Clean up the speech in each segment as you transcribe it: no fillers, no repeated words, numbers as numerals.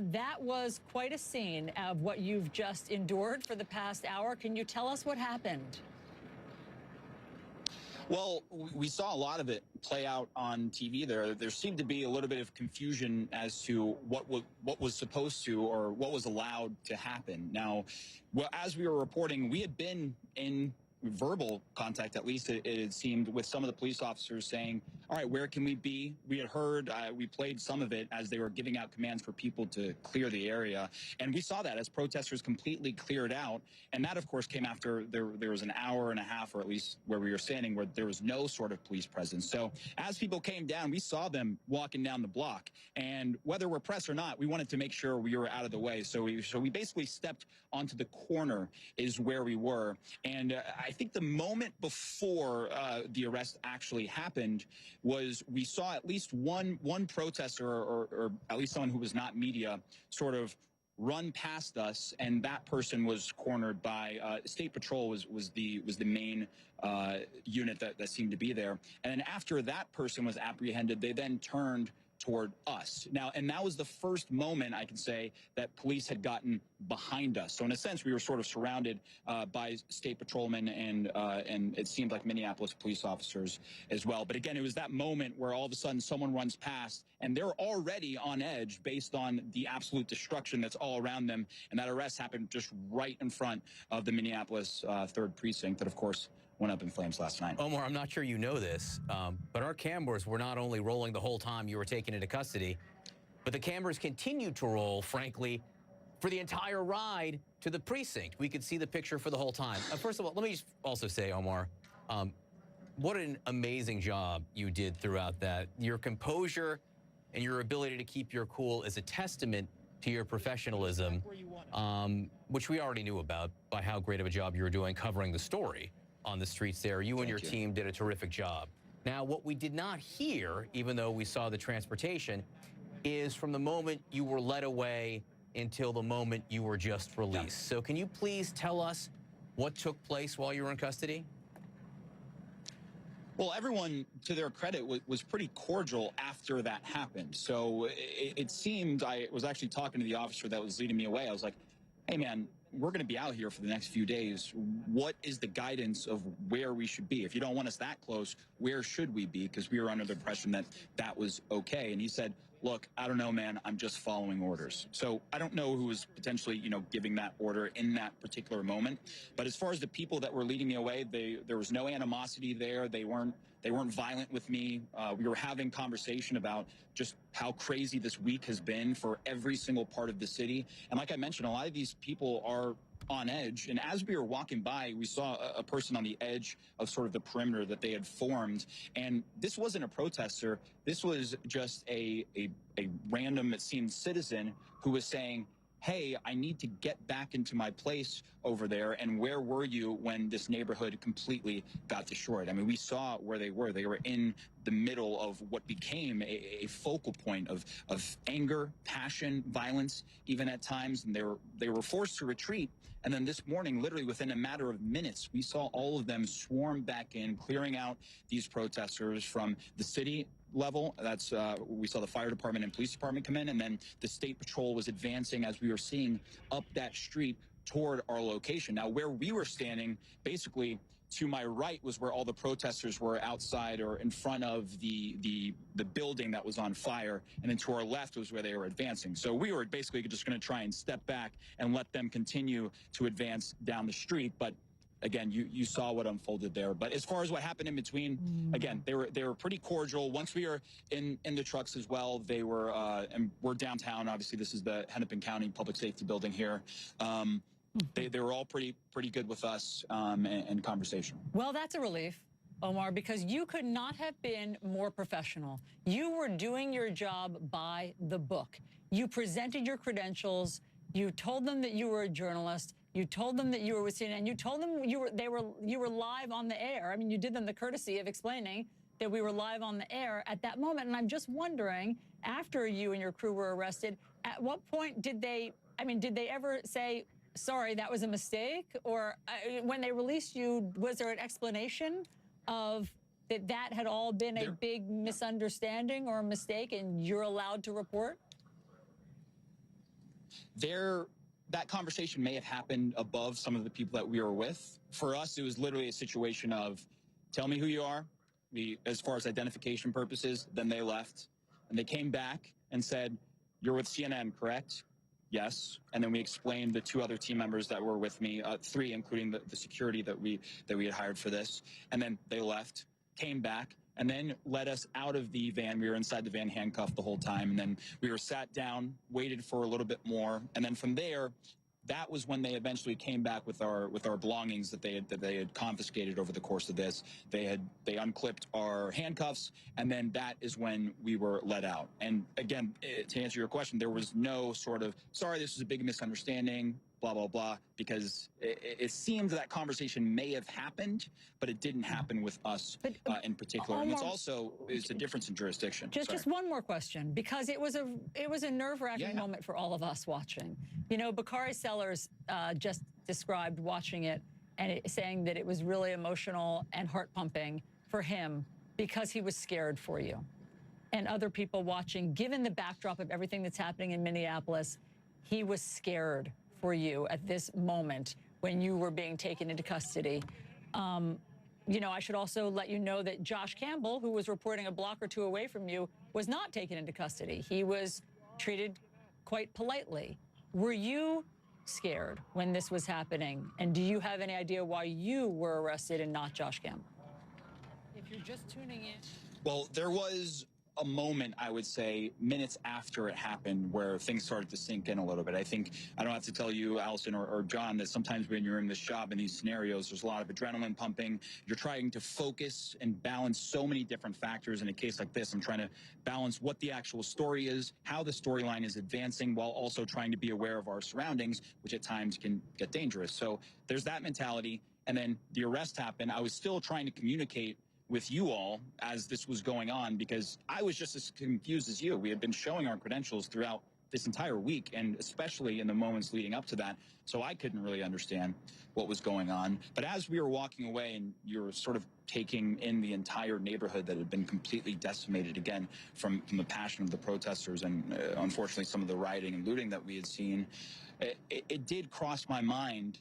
That was quite a scene of what you've just endured for the past hour. Can you tell us what happened? Well, we saw a lot of it play out on TV. There seemed to be a little bit of confusion as to what was supposed to or what was allowed to happen. Now, well, as we were reporting, we had been in verbal contact, at least it seemed, with some of the police officers saying, all right, where can we be? We had heard, we played some of it as they were giving out commands for people to clear the area. And we saw that as protesters completely cleared out. And that, of course, came after there was an hour and a half, or at least where we were standing, where there was no sort of police presence. So as people came down, we saw them walking down the block. And whether we're press or not, we wanted to make sure we were out of the way. So we basically stepped onto the corner is where we were. And I think the moment before the arrest actually happened was we saw at least one protester or at least someone who was not media sort of run past us, and that person was cornered by State Patrol was the main unit that seemed to be there. And then after that person was apprehended, they then turned toward us. Now, and that was the first moment, I can say, that police had gotten behind us. So in a sense, we were sort of surrounded by state patrolmen and it seemed like Minneapolis police officers as well. But again, it was that moment where all of a sudden someone runs past and they're already on edge based on the absolute destruction that's all around them. And that arrest happened just right in front of the Minneapolis 3rd Precinct that, of course, went up in flames last night. Omar, I'm not sure you know this, but our cameras were not only rolling the whole time you were taken into custody, but the cameras continued to roll, frankly, for the entire ride to the precinct. We could see the picture for the whole time. First of all, let me just also say, Omar, what an amazing job you did throughout that. Your composure and your ability to keep your cool is a testament to your professionalism, which we already knew about by how great of a job you were doing covering the story on the streets there. You and your team did a terrific job. Now, what we did not hear, even though we saw the transportation, is from the moment you were led away until the moment you were just released. So can you please tell us what took place while you were in custody? Well, everyone, to their credit, was pretty cordial after that happened. So it seemed, I was actually talking to the officer that was leading me away. I was like, hey, man, we're going to be out here for the next few days. What is the guidance of where we should be? If you don't want us that close, where should we be? Because we were under the impression that that was okay. And he said, look, I don't know, man. I'm just following orders. So I don't know who was potentially, giving that order in that particular moment. But as far as the people that were leading me away, there was no animosity there. They weren't violent with me. We were having conversation about just how crazy this week has been for every single part of the city. And like I mentioned, a lot of these people are on edge. And as we were walking by, we saw a person on the edge of sort of the perimeter that they had formed. And this wasn't a protester. This was just a random, it seemed, citizen who was saying, hey, I need to get back into my place over there. And where were you when this neighborhood completely got destroyed? I mean, we saw where they were. They were in the middle of what became a focal point of anger, passion, violence, even at times. And they were forced to retreat. And then this morning, literally within a matter of minutes, we saw all of them swarm back in, clearing out these protesters from the city level. That's we saw the fire department and police department come in, and then the state patrol was advancing as we were seeing up that street toward our location. Now, where we were standing, basically to my right was where all the protesters were outside or in front of the building that was on fire, and then to our left was where they were advancing. So we were basically just going to try and step back and let them continue to advance down the street. But again, you saw what unfolded there. But as far as what happened in between, again, they were pretty cordial. Once we were in the trucks as well, they were, and we're downtown. Obviously, this is the Hennepin County Public Safety Building here. They were all pretty good with us and conversational. Well, that's a relief, Omar, because you could not have been more professional. You were doing your job by the book. You presented your credentials. You told them that you were a journalist. You told them that you were with CNN, and you told them you were live on the air. I mean, you did them the courtesy of explaining that we were live on the air at that moment. And I'm just wondering, after you and your crew were arrested, at what point did they ever say, sorry, that was a mistake? Or when they released you, was there an explanation of that had all been a big misunderstanding or a mistake and you're allowed to report? That conversation may have happened above some of the people that we were with. For us, it was literally a situation of, tell me who you are, as far as identification purposes. Then they left, and they came back and said, you're with CNN, correct? Yes. And then we explained the two other team members that were with me, three, including the security that we had hired for this. And then they left, came back, and then led us out of the van. We were inside the van handcuffed the whole time. And then we were sat down, waited for a little bit more. And then from there, that was when they eventually came back with our belongings that they had confiscated over the course of this. They unclipped our handcuffs, and then that is when we were let out. And again, to answer your question, there was no sort of, sorry, this was a big misunderstanding, blah, blah, blah, because it seems that conversation may have happened, but it didn't happen with us in particular. And it's a difference in jurisdiction. Just one more question, because it was a nerve-wracking moment for all of us watching. You know, Bakari Sellers just described watching it and saying that it was really emotional and heart-pumping for him because he was scared for you. And other people watching, given the backdrop of everything that's happening in Minneapolis, he was scared for you at this moment when you were being taken into custody. You know, I should also let you know that Josh Campbell, who was reporting a block or two away from you, was not taken into custody. He was treated quite politely. Were you scared when this was happening? And do you have any idea why you were arrested and not Josh Campbell? If you're just tuning in. Well, there was a moment, I would say, minutes after it happened where things started to sink in a little bit. I think, I don't have to tell you, Allison or John, that sometimes when you're in this job in these scenarios, there's a lot of adrenaline pumping. You're trying to focus and balance so many different factors. In a case like this, I'm trying to balance what the actual story is, how the storyline is advancing, while also trying to be aware of our surroundings, which at times can get dangerous. So there's that mentality. And then the arrest happened. I was still trying to communicate with you all as this was going on, because I was just as confused as you. We had been showing our credentials throughout this entire week, and especially in the moments leading up to that, so I couldn't really understand what was going on. But as we were walking away and you were sort of taking in the entire neighborhood that had been completely decimated, again, from the passion of the protesters and unfortunately some of the rioting and looting that we had seen, it did cross my mind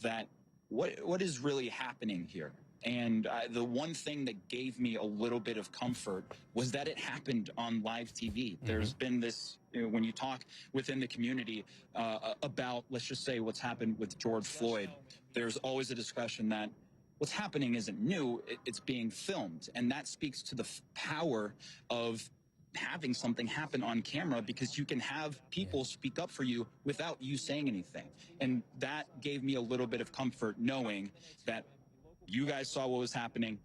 that what is really happening here? And the one thing that gave me a little bit of comfort was that it happened on live TV. There's been this, when you talk within the community about, let's just say, what's happened with George Floyd, there's always a discussion that what's happening isn't new, it's being filmed. And that speaks to the power of having something happen on camera, because you can have people speak up for you without you saying anything. And that gave me a little bit of comfort, knowing that you guys saw what was happening,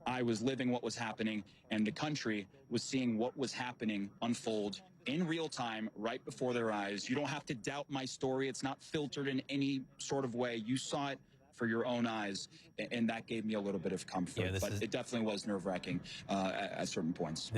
I was living what was happening, and the country was seeing what was happening unfold in real time right before their eyes. You don't have to doubt my story. It's not filtered in any sort of way. You saw it for your own eyes, and that gave me a little bit of comfort. But it definitely was nerve-wracking at certain points.